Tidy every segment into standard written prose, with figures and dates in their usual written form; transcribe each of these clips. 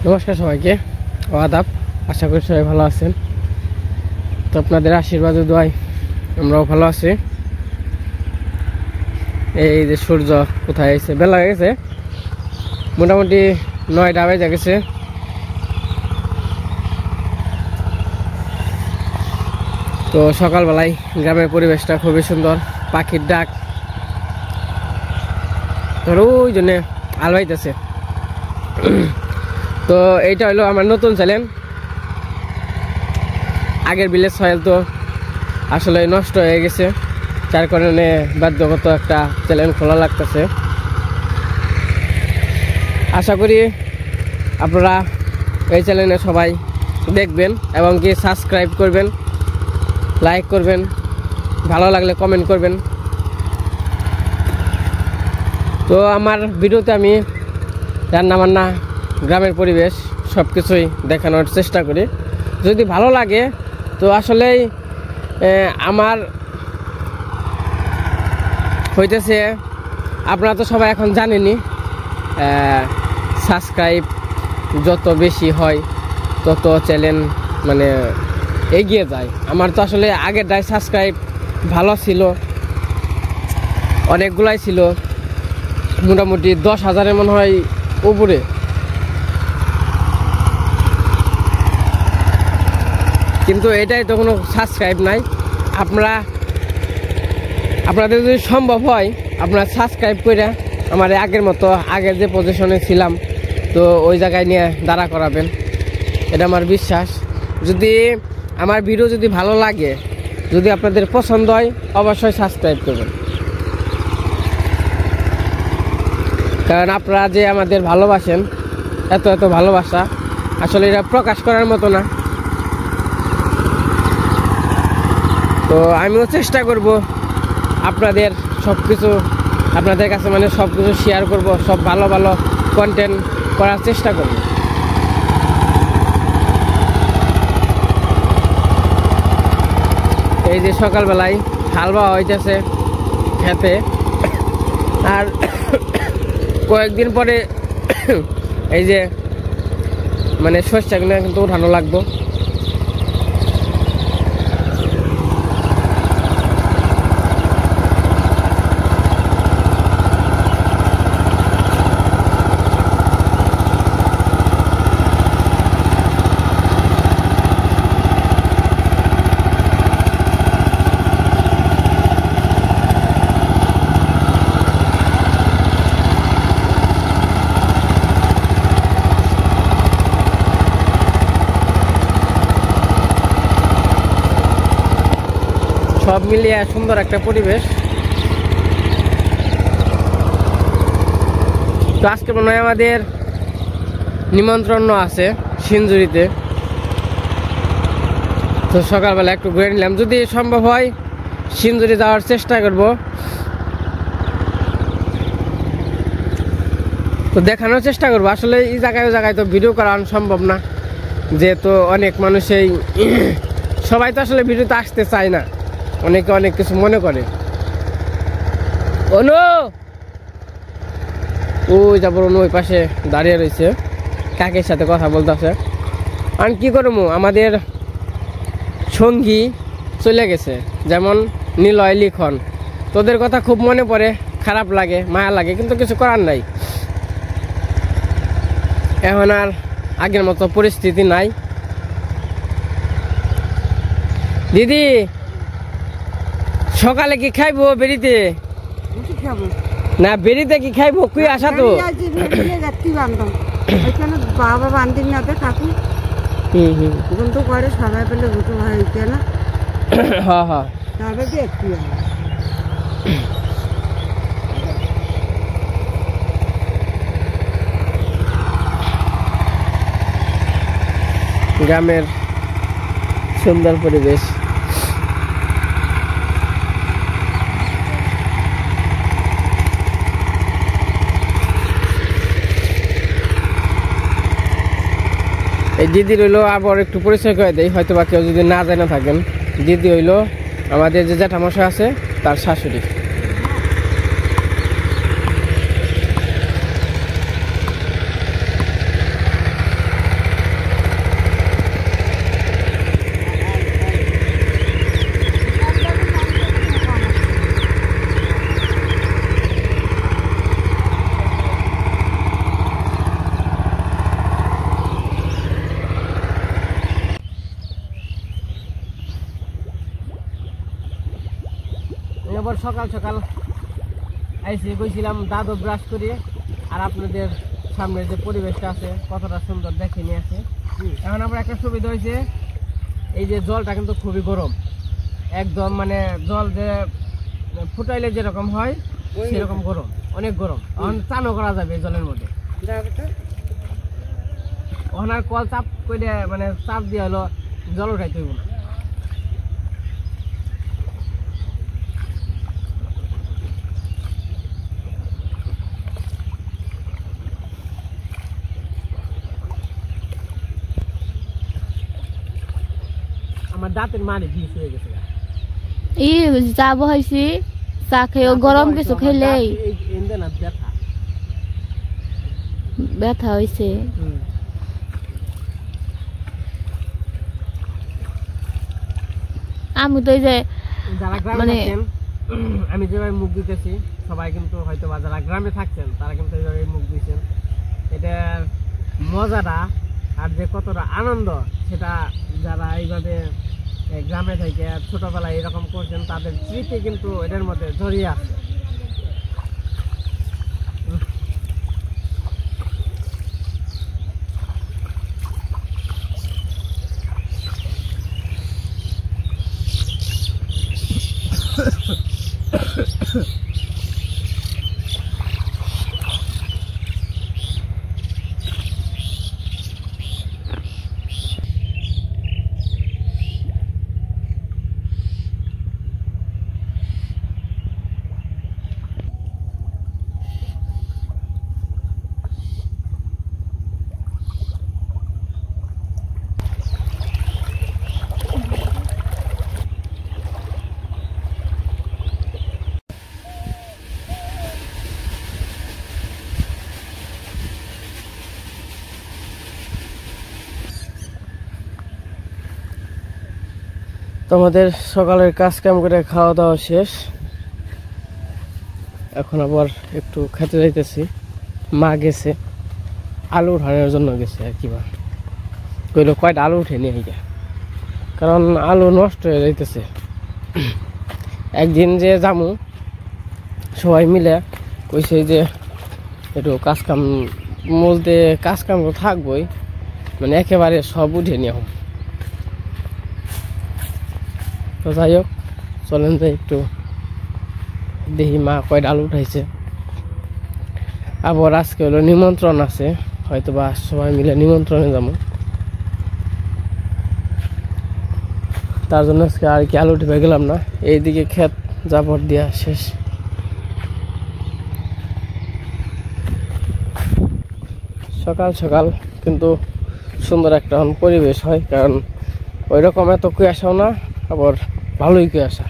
নমস্কার সবাইকে, আদাব। আশা করি সবাই ভালো আছেন। তো আপনাদের আশীর্বাদ ও দোয়ায় আমরাও ভালো আছি। এই যে সূর্য কোথায় এসে বেলা হয়ে গেছে, মোটামুটি 9টা বেজে গেছে। তো সকালবেলায় গ্রামের পরিবেশটা খুবই সুন্দর, পাখির ডাক, ধরো ওই জন্যে আলবাইতেছে। তো এইটা হলো আমার নতুন চ্যানেল। আগের ভিলেজ সয়েল তো আসলে নষ্ট হয়ে গেছে, যার কারণে বাধ্যগত একটা চ্যানেল খোলা লাগতেছে। আশা করি আপনারা এই চ্যানেলে সবাই দেখবেন এবং কি সাবস্ক্রাইব করবেন, লাইক করবেন, ভালো লাগলে কমেন্ট করবেন। তো আমার ভিডিওতে আমি রান্নাবান্না, গ্রামের পরিবেশ সব কিছুই দেখানোর চেষ্টা করি। যদি ভালো লাগে তো আসলেই আমার হইতেছে, আপনারা তো সবাই এখন জানেনই, সাবস্ক্রাইব যত বেশি হয় তত চ্যানেল মানে এগিয়ে যায়। আমার তো আসলে আগেরটাই সাবস্ক্রাইব ভালো ছিল, অনেকগুলাই ছিল, মোটামুটি 10,000-এর মনে হয় উপরে। কিন্তু এটাই তো কোনো সাবস্ক্রাইব নাই। আপনাদের যদি সম্ভব হয় আপনারা সাবস্ক্রাইব করে আমার আগের মতো, আগের যে পজিশনে ছিলাম তো ওই জায়গায় নিয়ে দাঁড়া করাবেন, এটা আমার বিশ্বাস। যদি আমার ভিডিও যদি ভালো লাগে, যদি আপনাদের পছন্দ হয়, অবশ্যই সাবস্ক্রাইব করবেন। কারণ আপনারা যে আমাদের ভালোবাসেন, এত এত ভালোবাসা আসলে এটা প্রকাশ করার মতো না। তো আমিও চেষ্টা করব আপনাদের সব কিছু, আপনাদের কাছে মানে সব কিছু শেয়ার করব, সব ভালো ভালো কন্টেন্ট করার চেষ্টা করব। এই যে সকালবেলায় হালবা হইতেছে খেতে, আর কয়েকদিন পরে এই যে মানে শস্যগুলো কিন্তু উঠানো লাগবে। সব মিলিয়ে সুন্দর একটা পরিবেশ। তো আজকে মনে হয় আমাদের নিমন্ত্রণ আছে সিঞ্জুরিতে। তো সকালবেলা একটু ঘুরে নিলাম, যদি সম্ভব হয় সিঞ্জুরি যাওয়ার চেষ্টা করব। তো দেখানোর চেষ্টা করবো। আসলে এই জায়গায় ওই জায়গায় তো ভিডিও করা সম্ভব না, যেহেতু অনেক মানুষই সবাই তো আসলে ভিডিওতে আসতে চায় না, অনেকে অনেক কিছু মনে করে। অনু ওই যাবো, অনু ওই পাশে দাঁড়িয়ে রয়েছে, কাকের সাথে কথা বলতেছে। আর কি করবো, আমাদের সঙ্গী চলে গেছে, যেমন নিলয়, লিখন, তোদের কথা খুব মনে পড়ে, খারাপ লাগে, মায়া লাগে, কিন্তু কিছু করার নাই। এখন আর আগের মতো পরিস্থিতি নাই। দিদি সকালে কি খাইবো বেরিতে? না বেরিতে কি খাইবো? কুই আসা তো বাবা বান্দির না থাকু কিন্তু করে সবাই পেলে দুটো হয়েছে না। হ্যাঁ হ্যাঁ, তবে যে একটু গ্রামের সুন্দর পরিবেশ। এই দিদি রইল, আবার একটু পরিচয় করে দেয়, হয়তো বা কেউ যদি না জানা থাকেন। দিদি হইল আমাদের যে জ্যাঠামশাই আছে তার শাশুড়ি। সকাল সকাল আইসি কইছিলাম দাঁতও ব্রাশ করি আর আপনাদের সামনে যে পরিবেশটা আছে কতটা সুন্দর দেখে নিয়ে আছে। এখন আমার একটা সুবিধা হয়েছে, এই যে জলটা কিন্তু খুবই গরম, একদম মানে জল যে ফুটাইলে যেরকম হয় সেরকম গরম, অনেক গরম। এখন চানও করা যাবে এই জলের মধ্যে। ওনার কল চাপ করে মানে চাপ দিয়ে হলো জল উঠাইতে হইব না। আমার দাঁতের মারি বিষ হয়ে গেছে। চা বহাইছি, চা খেয়েও গরম কিছু খেলেই ব্যথা হয়েছে। আমি তো এই যে মানে আমি যেভাবে মুখ দিতেছি সবাই কিন্তু হয়তো যারা গ্রামে থাকছেন তারা কিন্তু এইভাবে মুখ দিচ্ছেন। এটার মজাটা আর যে কতটা আনন্দ সেটা যারা এইভাবে গ্রামে থেকে ছোটবেলায় এরকম করছেন তাদের স্মৃতি কিন্তু এটার মধ্যে জড়িয়ে আছে। তোমাদের সকালের কাজ কাম করে খাওয়া দাওয়া শেষ, এখন আবার একটু খেতে যাইতেছি। মা গেছে আলু উঠানোর জন্য গেছে আর কি, মা কইলো কয়টা আলু উঠে নিয়ে গিয়ে, কারণ আলু নষ্ট হয়ে যাইতেছে। একদিন যে যামু সবাই মিলে কইছে যে একটু কাজ কাম বলতে কাজ কাম তো থাকবোই, মানে একেবারে সব উঠে নিয়ে হোক। তো যাই হোক চলেন যাই একটু দেখি মা কয়টা আলু উঠাইছে। আবার আজকে হলো নিমন্ত্রণ আছে, হয়তো বা সবাই মিলে নিমন্ত্রণে যাবো, তার জন্য আজকে আর কি আলু উঠে গেলাম না। এইদিকে ক্ষেত জাবর দেওয়া শেষ। সকাল সকাল কিন্তু সুন্দর একটা পরিবেশ হয়, কারণ ওই রকম এত কুয়াশাও না, আবার ভালোই কুয়াশা।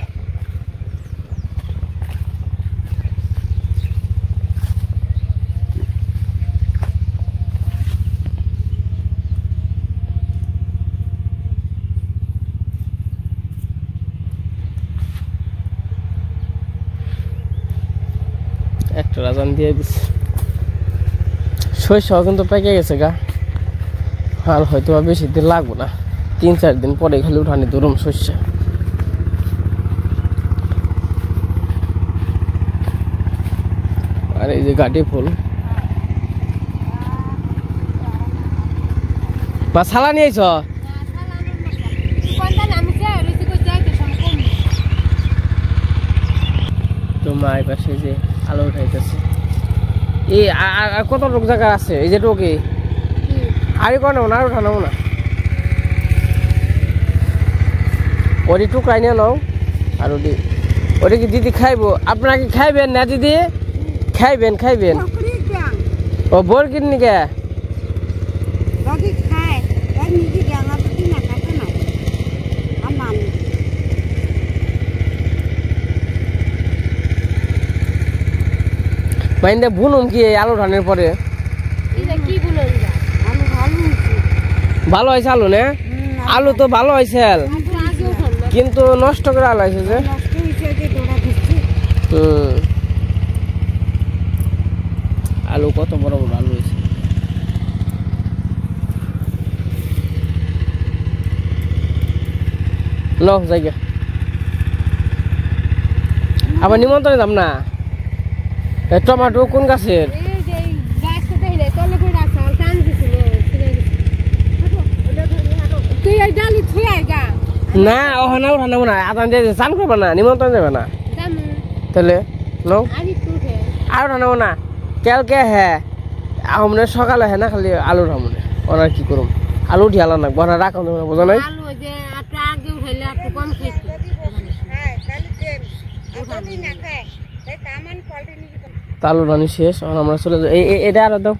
একটা রাজান দিয়ে দিচ্ছে। শস্য কিন্তু পেকে গেছে গা, আর হয়তো বেশি দিন লাগবো না, 3-4 দিন পরে খালি উঠানি দুরম শস্য। আর এই যে গাটি ফুল বা ছালা নিয়েছ তো মা এই পাশে যে আলো উঠাইতেছে। এই আর কত লোক জায়গা আছে, এই যে টোকে আর কোনো না, আর উঠানো না, ওটি টুকরাই নিয়ে নাও। আর ওটি কি দিদি খাইবো? আপনারা কি খাইবেন না দিদি? খাইবেন খাইবেন। ও বোর কিনি কে মাইন্দে বুনুম কি আলু ধানের পরে ভালো হয়েছে আলু না? আলু তো ভালো হয়েছে, কিন্তু নষ্ট করে আলু হয়েছে যে। আলু কত বড় বড় আলু হয়েছে। লো জায়গা আবার নিমন্ত্রণে যাম না। টমেটো কোন গাছের? না ওখানে উঠানো না, আদান দিয়ে চান করবে না, নিমন্ত্রণ যাবে না। তাহলে নো আর উঠানো না কালকে। হ্যাঁ আমরা সকালে হ্যাঁ না খালি আলু রামনে ওনার কি করুম, আলু উঠি আলো না বড় রাখা বোঝা নাই। আলু রানি শেষ, আমরা চলে যাই। এটা আরো দাও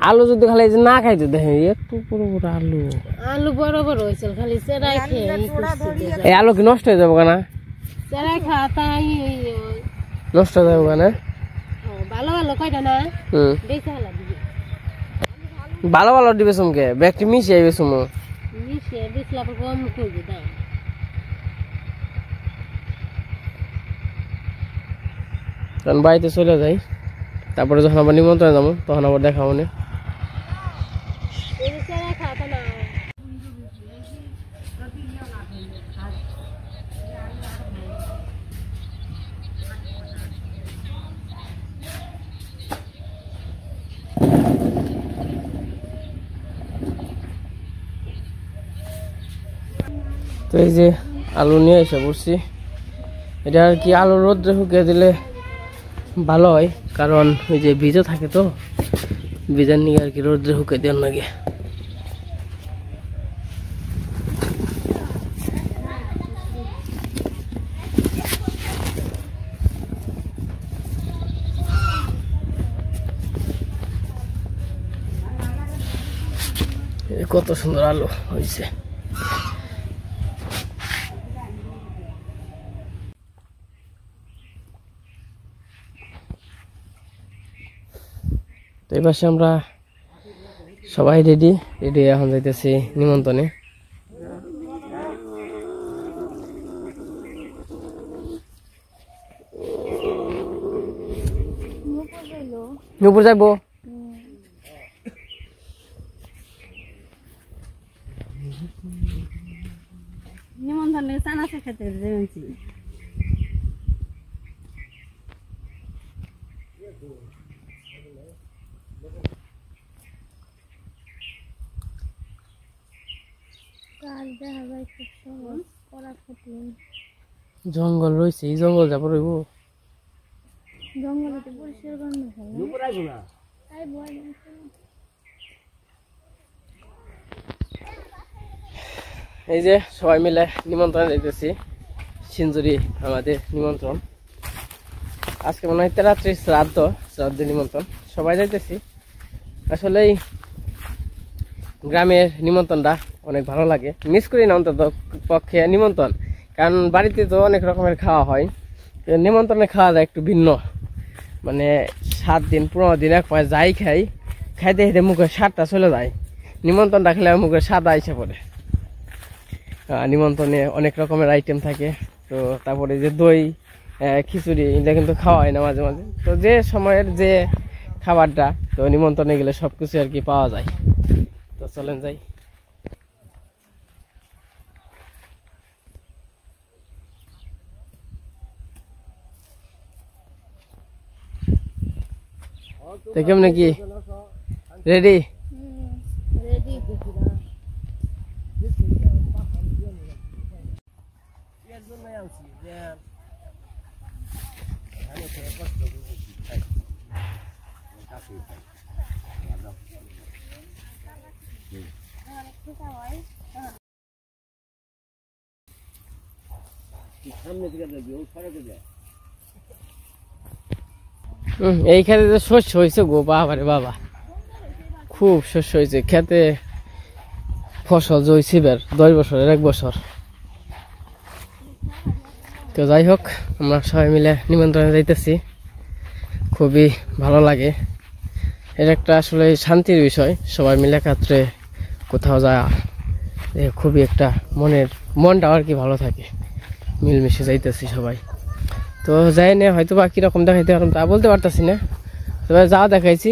আলু, যদি খালি না খাইতে দেখে একটু বড় বড় আলু। আলু বড় বড় হয়েছিল খালি চেরাই খেয়ে এই আলু কি নষ্ট হয়ে যাবো কেনা? চেরাই খাওয়া তাই নষ্ট হয়ে যাবো কেনা? ভালো ভালো কয়টা না বেশি ভালো দিবি, ভালো ভালো দিবে চমকে ব্যাগটি মিশিয়ে আইবে চুমো মিশিয়ে বেশি আবার কম করবি দাম। কারণ বাড়িতে চলে যাই, তারপরে যখন আবার নিমন্ত্রণে যাবো তখন আবার দেখাবো না। চেরাই খাওয়া না তো এই যে আলু নিয়ে এসে পড়ছি। এটা আর কি আলু রোদ্রে শুকিয়ে দিলে ভালো হয়, কারণ ওই যে বীজও থাকে তো বীজের নিয়ে আর কি রোদ্রে শুকিয়ে দেওয়ার লাগে। কত সুন্দর আলু হয়েছে। তো এই পাশে আমরা সবাই রেডি এখন যাইতেছি নিমন্ত্রণে। নূপুর যাইবো নিমন্ত্রণে চানাচুর খেতে যেছি। জঙ্গল রয়েছে, এই জঙ্গল যাব রইব। জঙ্গলে পরিষ্কার এই যে সবাই মিলে নিমন্ত্রণ যাইতেছি, সিঞ্জুরি আমাদের নিমন্ত্রণ। আজকে মনে হয় রাত্রি শ্রাদ্ধ নিমন্ত্রণ, সবাই যাইতেছি। আসলে গ্রামের নিমন্ত্রণটা অনেক ভালো লাগে, মিস করি না অন্তত পক্ষে নিমন্ত্রণ, কারণ বাড়িতে তো অনেক রকমের খাওয়া হয়, নিমন্ত্রণে খাওয়া যায় একটু ভিন্ন। মানে 7 দিন 15 দিন এক পায়ে যাই খাই, খাইতে খাইতে মুখের স্বাদটা চলে যায়। নিমন্ত্রণ রাখলে মুখের স্বাদ আইসে পড়ে। নিমন্ত্রণে অনেক রকমের আইটেম থাকে, তো তারপরে যে দই খিচুড়ি এটা কিন্তু খাওয়া হয় না মাঝে মাঝে। তো যে সময়ের যে খাবারটা, তো নিমন্ত্রণে গেলে সব কিছু আর কি পাওয়া যায়। তো চলেন যাই। তো কেমন কি রেডি? এই খেতে তো শস্য হয়েছে গো, বাবারে বাবা খুব শস্য হয়েছে খেতে। ফসল জইছে 10 বছরের 1 বছর। তো যাই হোক, আমরা সবাই মিলে নিমন্ত্রণে যাইতেছি, খুবই ভালো লাগে। এটা একটা আসলে শান্তির বিষয়, সবাই মিলে কাত্রে কোথাও যায় খুবই একটা মনটা আর কি ভালো থাকে, মিলমিশে যাইতেছি সবাই। তো যাই না হয়তো বা কিরকম দেখাইতে পারতাম তা বলতে পারতাছি না, তবে যা দেখাইছি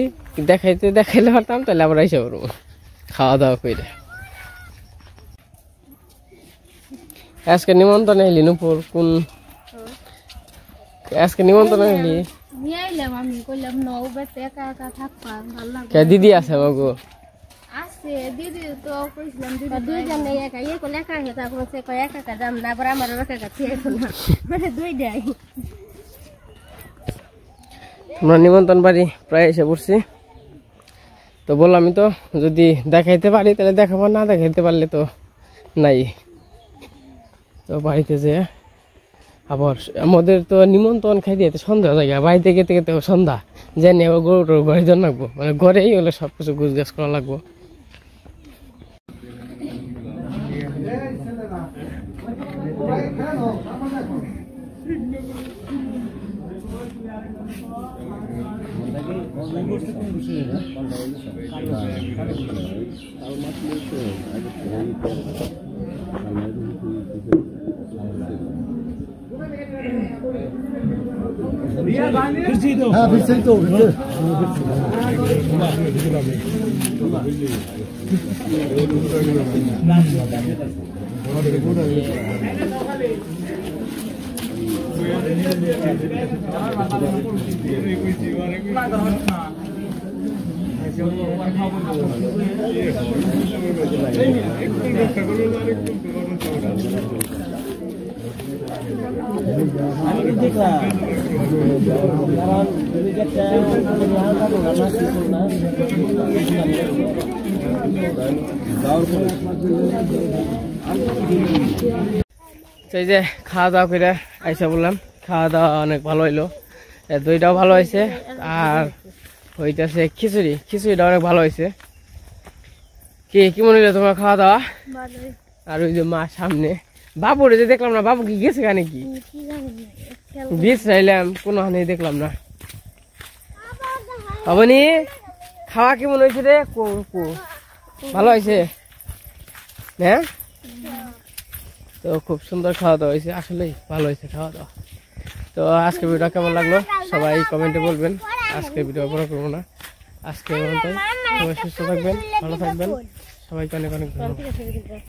দেখাইলে পারতাম তাহলে আবার এসে পড়বো খাওয়া দাওয়া করে। আজকে নিমন্ত্রণে এলি নূপুর কোন আজকে নিমন্ত্রণ হইলি নিয়ে আইলাম আমি কইলাম নও বেতে একা একা থাকবা ভালো লাগবে কে দিদি আছে মগো আছে দিদি তো কইছিলাম দিদি দুইজন একা ইয়ে কইলে একা হেতা কোন সে কয় একা একা যাম না পরে আমার একা একা ঠিক না মানে দুই দেয় আমরা নিমন্ত্রণ বাড়ি প্রায় এসে পড়ছি তো বললামই তো যদি দেখাইতে পারি তাহলে দেখাবো না দেখাইতে পারলে তো নাই তো বাড়িতে যে আবার আমাদের তো নিমন্ত্রণ খাই দিয়ে সন্ধ্যা জায়গা বাড়িতে গেতে গেতে সন্ধ্যা জানি আবার গরুটোর ঘরে জন লাগবো মানে ঘরেই হলে সব কিছু গুজগাছ করা লাগবো এই যে খাওয়া দাওয়া করে আইসা বললাম খাওয়া দাওয়া অনেক ভালো হইলো দইটাও ভালো হয়েছে আর হইতেছে খিচুড়িটা অনেক ভালো হয়েছে কি কেমন হইলো তোমার খাওয়া দাওয়া আর ওই যে মা সামনে বাবুরে যে দেখলাম না বাবু কি গেছে কানে কি বীজ চাইলাম কোনো হানি দেখলাম না অবনি খাওয়া কেমন হয়েছে রে ভালো হয়েছে হ্যাঁ তো খুব সুন্দর খাওয়া দাওয়া হয়েছে আসলেই ভালো হয়েছে খাওয়া দাওয়া তো আজকে ভিডিও কেমন লাগলো সবাই কমেন্টে বলবেন আজকে ভিডিও বড় করবো না আজকে সবাই সুস্থ থাকবেন ভালো থাকবেন সবাইকে অনেক অনেক ধন্যবাদ